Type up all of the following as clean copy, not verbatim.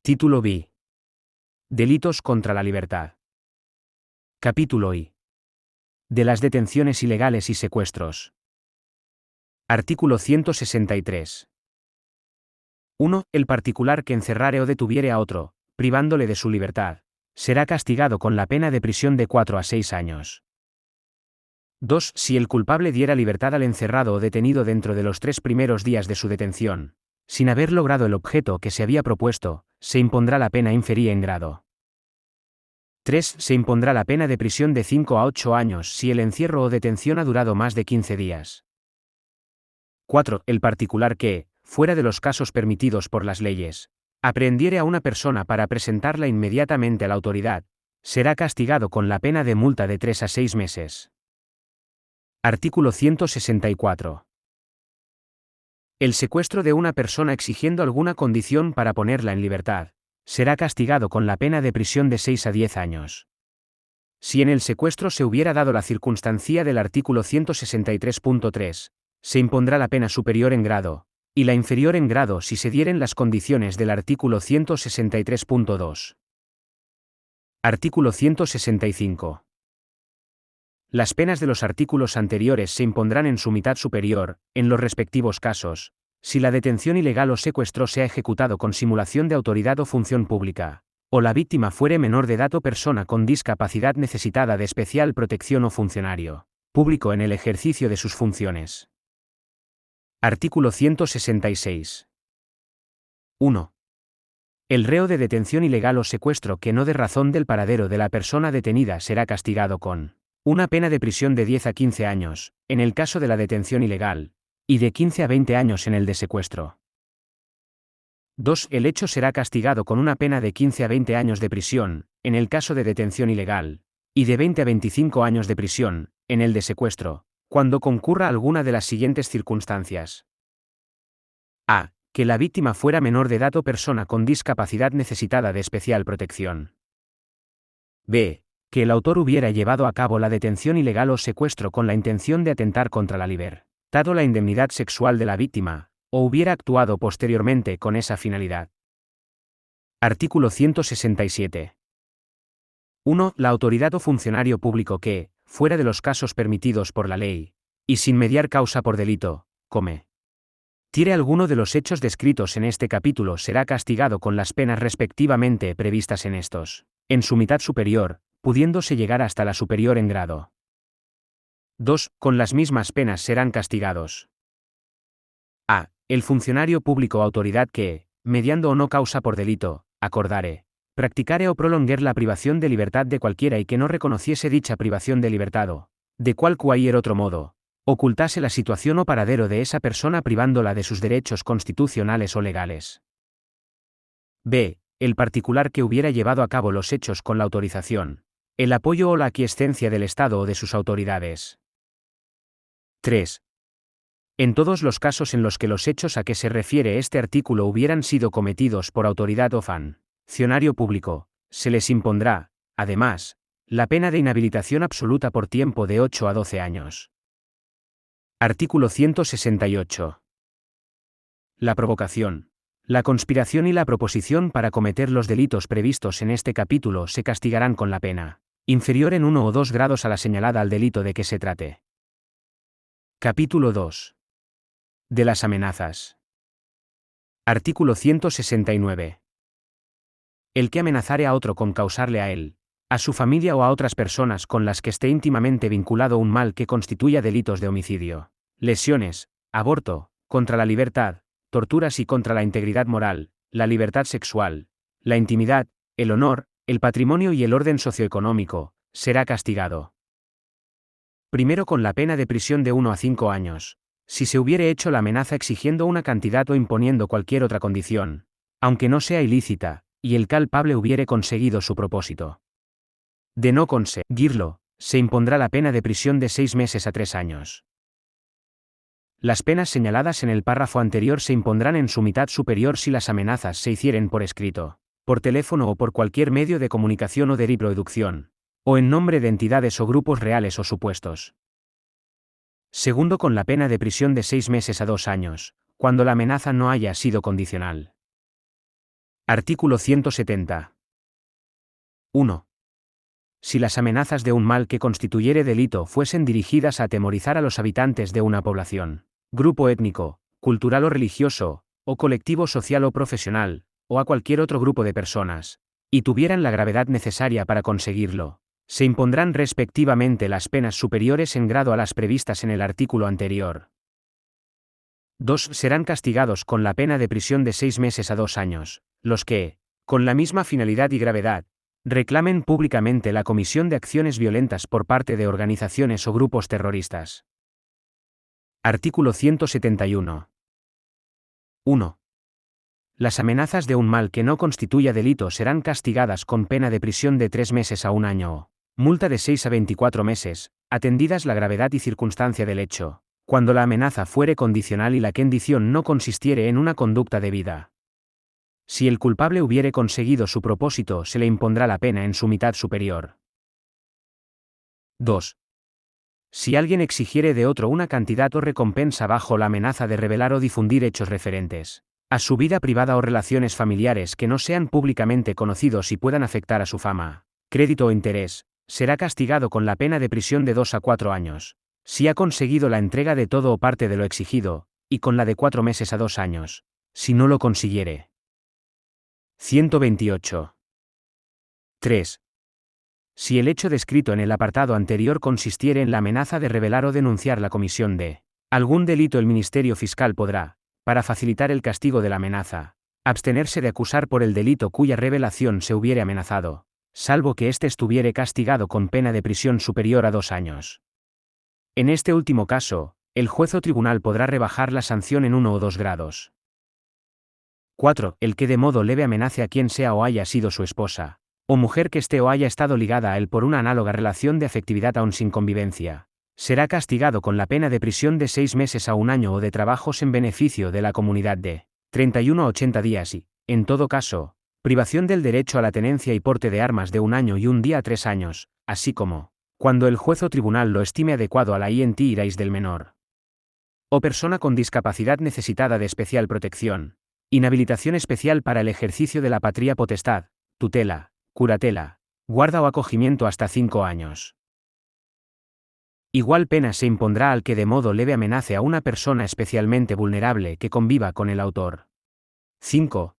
Título B. Delitos contra la libertad. Capítulo I. De las detenciones ilegales y secuestros. Artículo 163. 1. El particular que encerrare o detuviere a otro, privándole de su libertad, será castigado con la pena de prisión de 4 a 6 años. 2. Si el culpable diera libertad al encerrado o detenido dentro de los 3 primeros días de su detención, sin haber logrado el objeto que se había propuesto, se impondrá la pena inferida en grado. 3. Se impondrá la pena de prisión de 5 a 8 años si el encierro o detención ha durado más de 15 días. 4. El particular que, fuera de los casos permitidos por las leyes, aprehendiere a una persona para presentarla inmediatamente a la autoridad, será castigado con la pena de multa de 3 a 6 meses. Artículo 164. El secuestro de una persona exigiendo alguna condición para ponerla en libertad, será castigado con la pena de prisión de 6 a 10 años. Si en el secuestro se hubiera dado la circunstancia del artículo 163.3, se impondrá la pena superior en grado, y la inferior en grado si se dieren las condiciones del artículo 163.2. Artículo 165. Las penas de los artículos anteriores se impondrán en su mitad superior, en los respectivos casos, si la detención ilegal o secuestro se ha ejecutado con simulación de autoridad o función pública, o la víctima fuere menor de edad o persona con discapacidad necesitada de especial protección o funcionario público en el ejercicio de sus funciones. Artículo 166. 1. El reo de detención ilegal o secuestro que no dé razón del paradero de la persona detenida será castigado con una pena de prisión de 10 a 15 años, en el caso de la detención ilegal, y de 15 a 20 años en el de secuestro. 2. El hecho será castigado con una pena de 15 a 20 años de prisión, en el caso de detención ilegal, y de 20 a 25 años de prisión, en el de secuestro, cuando concurra alguna de las siguientes circunstancias. A. Que la víctima fuera menor de edad o persona con discapacidad necesitada de especial protección. B. Que el autor hubiera llevado a cabo la detención ilegal o secuestro con la intención de atentar contra la libertad o la indemnidad sexual de la víctima, o hubiera actuado posteriormente con esa finalidad. Artículo 167. 1. La autoridad o funcionario público que, fuera de los casos permitidos por la ley, y sin mediar causa por delito, cometiere alguno de los hechos descritos en este capítulo será castigado con las penas respectivamente previstas en estos, en su mitad superior, pudiéndose llegar hasta la superior en grado. 2. Con las mismas penas serán castigados. A. El funcionario público o autoridad que, mediando o no causa por delito, acordare, practicare o prolonguer la privación de libertad de cualquiera y que no reconociese dicha privación de libertad o, de cualquier otro modo, ocultase la situación o paradero de esa persona privándola de sus derechos constitucionales o legales. B. El particular que hubiera llevado a cabo los hechos con la autorización, el apoyo o la aquiescencia del Estado o de sus autoridades. 3. En todos los casos en los que los hechos a que se refiere este artículo hubieran sido cometidos por autoridad o funcionario público, se les impondrá, además, la pena de inhabilitación absoluta por tiempo de 8 a 12 años. Artículo 168. La provocación, la conspiración y la proposición para cometer los delitos previstos en este capítulo se castigarán con la pena inferior en 1 o 2 grados a la señalada al delito de que se trate. Capítulo 2. De las amenazas. Artículo 169. El que amenazare a otro con causarle a él, a su familia o a otras personas con las que esté íntimamente vinculado un mal que constituya delitos de homicidio, lesiones, aborto, contra la libertad, torturas y contra la integridad moral, la libertad sexual, la intimidad, el honor, el patrimonio y el orden socioeconómico, será castigado. Primero con la pena de prisión de 1 a 5 años, si se hubiere hecho la amenaza exigiendo una cantidad o imponiendo cualquier otra condición, aunque no sea ilícita, y el culpable hubiere conseguido su propósito. De no conseguirlo, se impondrá la pena de prisión de 6 meses a 3 años. Las penas señaladas en el párrafo anterior se impondrán en su mitad superior si las amenazas se hicieren por escrito, por teléfono o por cualquier medio de comunicación o de reproducción, o en nombre de entidades o grupos reales o supuestos. Segundo con la pena de prisión de 6 meses a 2 años, cuando la amenaza no haya sido condicional. Artículo 170. 1. Si las amenazas de un mal que constituyere delito fuesen dirigidas a atemorizar a los habitantes de una población, grupo étnico, cultural o religioso, o colectivo social o profesional, o a cualquier otro grupo de personas, y tuvieran la gravedad necesaria para conseguirlo, se impondrán respectivamente las penas superiores en grado a las previstas en el artículo anterior. 2. Serán castigados con la pena de prisión de 6 meses a 2 años, los que, con la misma finalidad y gravedad, reclamen públicamente la comisión de acciones violentas por parte de organizaciones o grupos terroristas. Artículo 171. 1. Las amenazas de un mal que no constituya delito serán castigadas con pena de prisión de 3 meses a 1 año o multa de 6 a 24 meses, atendidas la gravedad y circunstancia del hecho, cuando la amenaza fuere condicional y la condición no consistiere en una conducta debida. Si el culpable hubiere conseguido su propósito, se le impondrá la pena en su mitad superior. 2. Si alguien exigiere de otro una cantidad o recompensa bajo la amenaza de revelar o difundir hechos referentes a su vida privada o relaciones familiares que no sean públicamente conocidos y puedan afectar a su fama, crédito o interés, será castigado con la pena de prisión de 2 a 4 años, si ha conseguido la entrega de todo o parte de lo exigido, y con la de 4 meses a 2 años, si no lo consiguiere. 128. 3. Si el hecho descrito en el apartado anterior consistiere en la amenaza de revelar o denunciar la comisión de algún delito, el Ministerio Fiscal podrá, para facilitar el castigo de la amenaza, abstenerse de acusar por el delito cuya revelación se hubiere amenazado, salvo que éste estuviere castigado con pena de prisión superior a 2 años. En este último caso, el juez o tribunal podrá rebajar la sanción en 1 o 2 grados. 4. El que de modo leve amenace a quien sea o haya sido su esposa, o mujer que esté o haya estado ligada a él por una análoga relación de afectividad aun sin convivencia, será castigado con la pena de prisión de 6 meses a 1 año o de trabajos en beneficio de la comunidad de 31 a 80 días y, en todo caso, privación del derecho a la tenencia y porte de armas de 1 año y 1 día a 3 años, así como, cuando el juez o tribunal lo estime adecuado a la irais del menor o persona con discapacidad necesitada de especial protección, inhabilitación especial para el ejercicio de la patria potestad, tutela, curatela, guarda o acogimiento hasta 5 años. Igual pena se impondrá al que de modo leve amenace a una persona especialmente vulnerable que conviva con el autor. 5.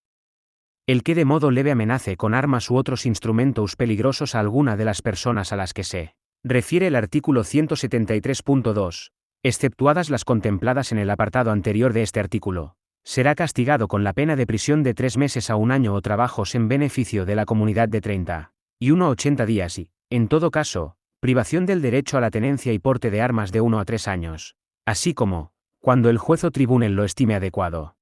El que de modo leve amenace con armas u otros instrumentos peligrosos a alguna de las personas a las que se refiere el artículo 173.2, exceptuadas las contempladas en el apartado anterior de este artículo, será castigado con la pena de prisión de 3 meses a 1 año o trabajos en beneficio de la comunidad de 31 a 80 días y, en todo caso, privación del derecho a la tenencia y porte de armas de 1 a 3 años, así como, cuando el juez o tribunal lo estime adecuado,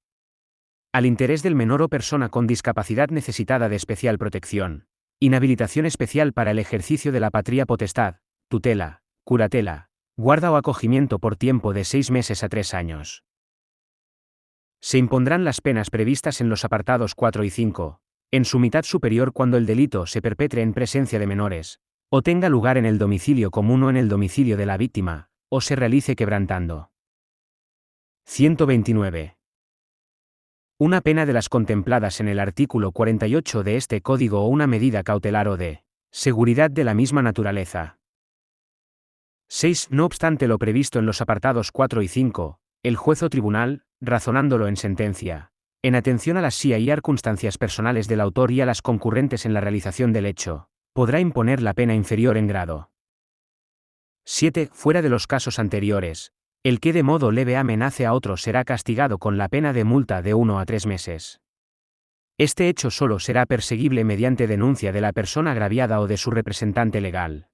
al interés del menor o persona con discapacidad necesitada de especial protección, inhabilitación especial para el ejercicio de la patria potestad, tutela, curatela, guarda o acogimiento por tiempo de 6 meses a 3 años. Se impondrán las penas previstas en los apartados 4 y 5, en su mitad superior cuando el delito se perpetre en presencia de menores, o tenga lugar en el domicilio común o en el domicilio de la víctima, o se realice quebrantando. 129. Una pena de las contempladas en el artículo 48 de este Código o una medida cautelar o de seguridad de la misma naturaleza. 6. No obstante lo previsto en los apartados 4 y 5, el juez o tribunal, razonándolo en sentencia, en atención a las circunstancias personales del autor y a las concurrentes en la realización del hecho, podrá imponer la pena inferior en grado. 7. Fuera de los casos anteriores, el que de modo leve amenace a otro será castigado con la pena de multa de 1 a 3 meses. Este hecho solo será perseguible mediante denuncia de la persona agraviada o de su representante legal.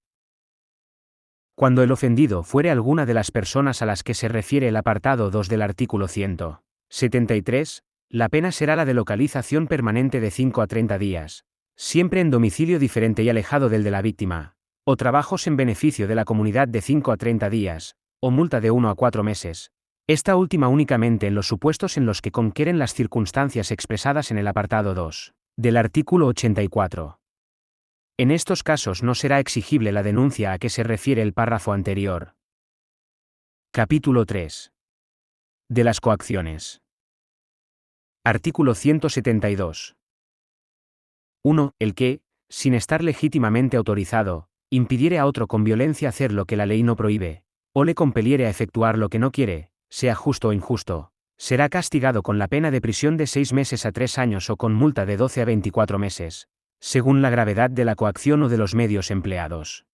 Cuando el ofendido fuere alguna de las personas a las que se refiere el apartado 2 del artículo 173, la pena será la de localización permanente de 5 a 30 días, siempre en domicilio diferente y alejado del de la víctima, o trabajos en beneficio de la comunidad de 5 a 30 días, o multa de 1 a 4 meses, esta última únicamente en los supuestos en los que conquieren las circunstancias expresadas en el apartado 2 del artículo 84. En estos casos no será exigible la denuncia a que se refiere el párrafo anterior. Capítulo 3. De las coacciones. Artículo 172. 1. El que, sin estar legítimamente autorizado, impidiere a otro con violencia hacer lo que la ley no prohíbe, o le compeliere a efectuar lo que no quiere, sea justo o injusto, será castigado con la pena de prisión de 6 meses a 3 años o con multa de 12 a 24 meses, según la gravedad de la coacción o de los medios empleados.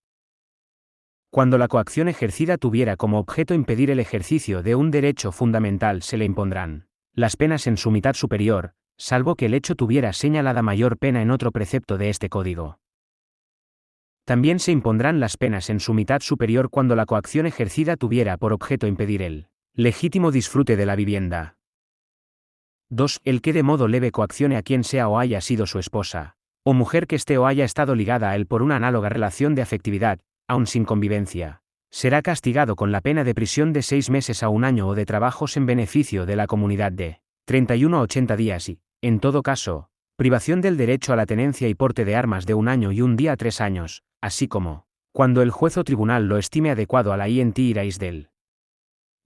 Cuando la coacción ejercida tuviera como objeto impedir el ejercicio de un derecho fundamental, se le impondrán las penas en su mitad superior, salvo que el hecho tuviera señalada mayor pena en otro precepto de este código. También se impondrán las penas en su mitad superior cuando la coacción ejercida tuviera por objeto impedir el legítimo disfrute de la vivienda. 2. El que de modo leve coaccione a quien sea o haya sido su esposa, o mujer que esté o haya estado ligada a él por una análoga relación de afectividad, aun sin convivencia, será castigado con la pena de prisión de 6 meses a 1 año o de trabajos en beneficio de la comunidad de 31 a 80 días y, en todo caso, privación del derecho a la tenencia y porte de armas de 1 año y 1 día a 3 años, así como, cuando el juez o tribunal lo estime adecuado a la INT iráis del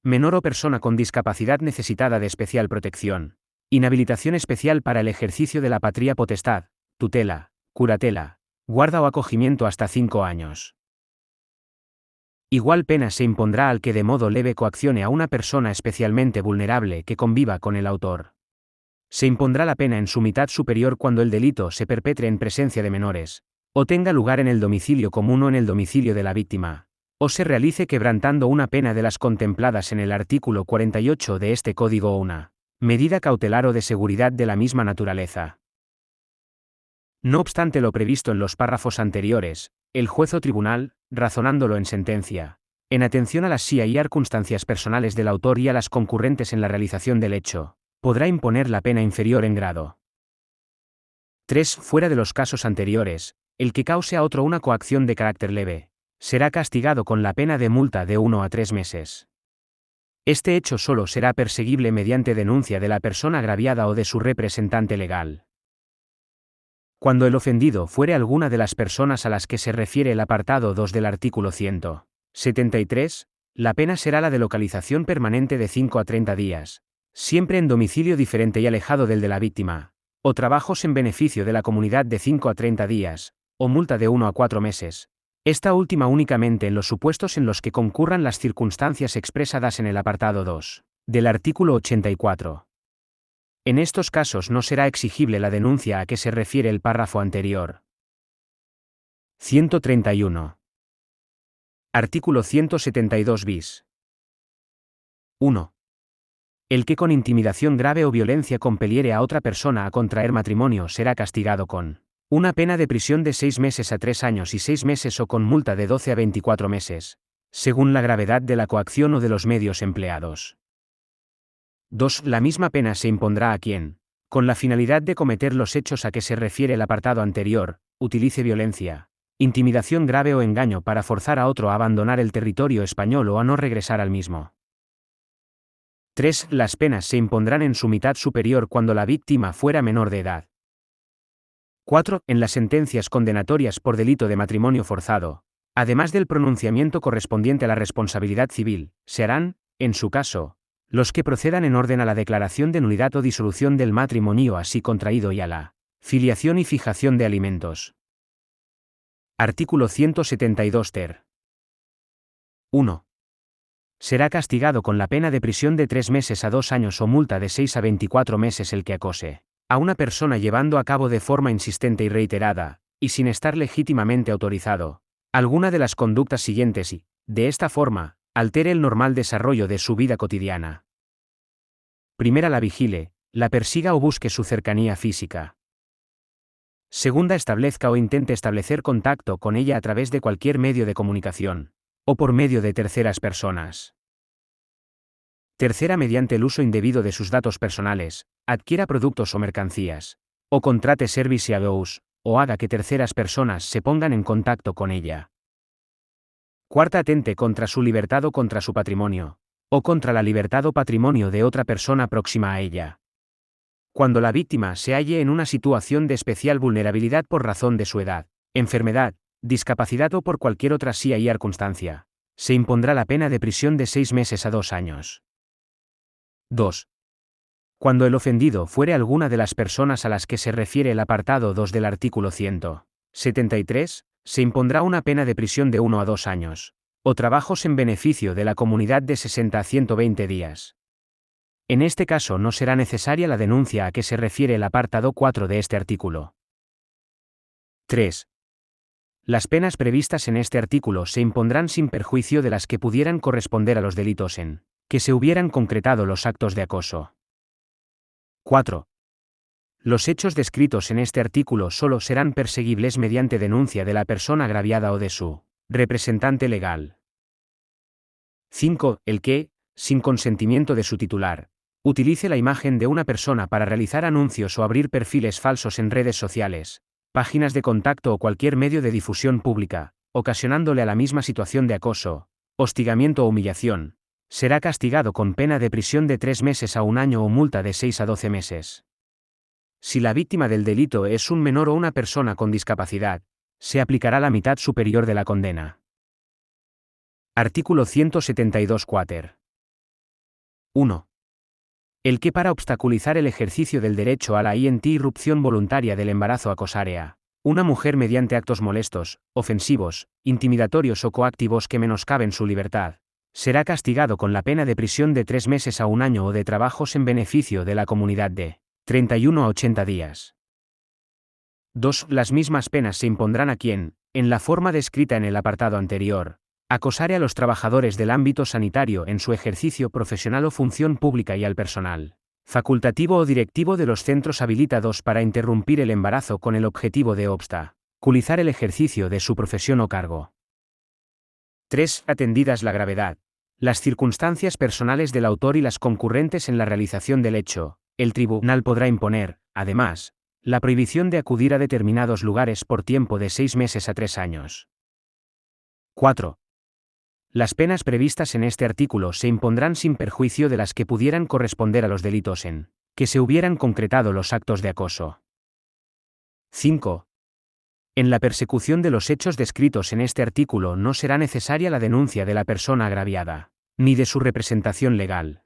menor o persona con discapacidad necesitada de especial protección, inhabilitación especial para el ejercicio de la patria potestad, tutela, curatela, guarda o acogimiento hasta 5 años. Igual pena se impondrá al que de modo leve coaccione a una persona especialmente vulnerable que conviva con el autor. Se impondrá la pena en su mitad superior cuando el delito se perpetre en presencia de menores, o tenga lugar en el domicilio común o en el domicilio de la víctima, o se realice quebrantando una pena de las contempladas en el artículo 48 de este código o una medida cautelar o de seguridad de la misma naturaleza. No obstante lo previsto en los párrafos anteriores, el juez o tribunal, razonándolo en sentencia, en atención a las circunstancias personales del autor y a las concurrentes en la realización del hecho, podrá imponer la pena inferior en grado. 3. Fuera de los casos anteriores, el que cause a otro una coacción de carácter leve, será castigado con la pena de multa de 1 a 3 meses. Este hecho solo será perseguible mediante denuncia de la persona agraviada o de su representante legal. Cuando el ofendido fuere alguna de las personas a las que se refiere el apartado 2 del artículo 173, la pena será la de localización permanente de 5 a 30 días, siempre en domicilio diferente y alejado del de la víctima, o trabajos en beneficio de la comunidad de 5 a 30 días, o multa de 1 a 4 meses, esta última únicamente en los supuestos en los que concurran las circunstancias expresadas en el apartado 2 del artículo 84. En estos casos no será exigible la denuncia a que se refiere el párrafo anterior. 131. Artículo 172 bis. 1. El que con intimidación grave o violencia compeliere a otra persona a contraer matrimonio será castigado con una pena de prisión de 6 meses a 3 años y 6 meses o con multa de 12 a 24 meses, según la gravedad de la coacción o de los medios empleados. 2. La misma pena se impondrá a quien, con la finalidad de cometer los hechos a que se refiere el apartado anterior, utilice violencia, intimidación grave o engaño para forzar a otro a abandonar el territorio español o a no regresar al mismo. 3. Las penas se impondrán en su mitad superior cuando la víctima fuera menor de edad. 4. En las sentencias condenatorias por delito de matrimonio forzado, además del pronunciamiento correspondiente a la responsabilidad civil, se harán, en su caso, los que procedan en orden a la declaración de nulidad o disolución del matrimonio así contraído y a la filiación y fijación de alimentos. Artículo 172 ter. 1. Será castigado con la pena de prisión de 3 meses a 2 años o multa de 6 a 24 meses el que acose a una persona llevando a cabo de forma insistente y reiterada, y sin estar legítimamente autorizado, alguna de las conductas siguientes y, de esta forma, altere el normal desarrollo de su vida cotidiana. Primera, la vigile, la persiga o busque su cercanía física. Segunda, establezca o intente establecer contacto con ella a través de cualquier medio de comunicación, o por medio de terceras personas. Tercera, mediante el uso indebido de sus datos personales, adquiera productos o mercancías, o contrate servicios, o haga que terceras personas se pongan en contacto con ella. Cuarta, atente contra su libertad o contra su patrimonio, o contra la libertad o patrimonio de otra persona próxima a ella. Cuando la víctima se halle en una situación de especial vulnerabilidad por razón de su edad, enfermedad, discapacidad o por cualquier otra circunstancia, se impondrá la pena de prisión de 6 meses a 2 años. 2. Cuando el ofendido fuere alguna de las personas a las que se refiere el apartado 2 del artículo 173, se impondrá una pena de prisión de 1 a 2 años, o trabajos en beneficio de la comunidad de 60 a 120 días. En este caso no será necesaria la denuncia a que se refiere el apartado 4 de este artículo. 3. Las penas previstas en este artículo se impondrán sin perjuicio de las que pudieran corresponder a los delitos en que se hubieran concretado los actos de acoso. 4. Los hechos descritos en este artículo solo serán perseguibles mediante denuncia de la persona agraviada o de su representante legal. 5. El que, sin consentimiento de su titular, utilice la imagen de una persona para realizar anuncios o abrir perfiles falsos en redes sociales, páginas de contacto o cualquier medio de difusión pública, ocasionándole a la misma situación de acoso, hostigamiento o humillación, será castigado con pena de prisión de 3 meses a 1 año o multa de 6 a 12 meses. Si la víctima del delito es un menor o una persona con discapacidad, se aplicará la mitad superior de la condena. Artículo 172 Quater. 1. El que para obstaculizar el ejercicio del derecho a la interrupción voluntaria del embarazo acosare a una mujer mediante actos molestos, ofensivos, intimidatorios o coactivos que menoscaben su libertad, será castigado con la pena de prisión de 3 meses a 1 año o de trabajos en beneficio de la comunidad de 31 a 80 días. 2. Las mismas penas se impondrán a quien, en la forma descrita en el apartado anterior, acosare a los trabajadores del ámbito sanitario en su ejercicio profesional o función pública y al personal facultativo o directivo de los centros habilitados para interrumpir el embarazo con el objetivo de obstaculizar el ejercicio de su profesión o cargo. 3. Atendidas la gravedad, las circunstancias personales del autor y las concurrentes en la realización del hecho, el tribunal podrá imponer, además, la prohibición de acudir a determinados lugares por tiempo de 6 meses a 3 años. 4. Las penas previstas en este artículo se impondrán sin perjuicio de las que pudieran corresponder a los delitos en que se hubieran concretado los actos de acoso. 5. En la persecución de los hechos descritos en este artículo no será necesaria la denuncia de la persona agraviada, ni de su representación legal.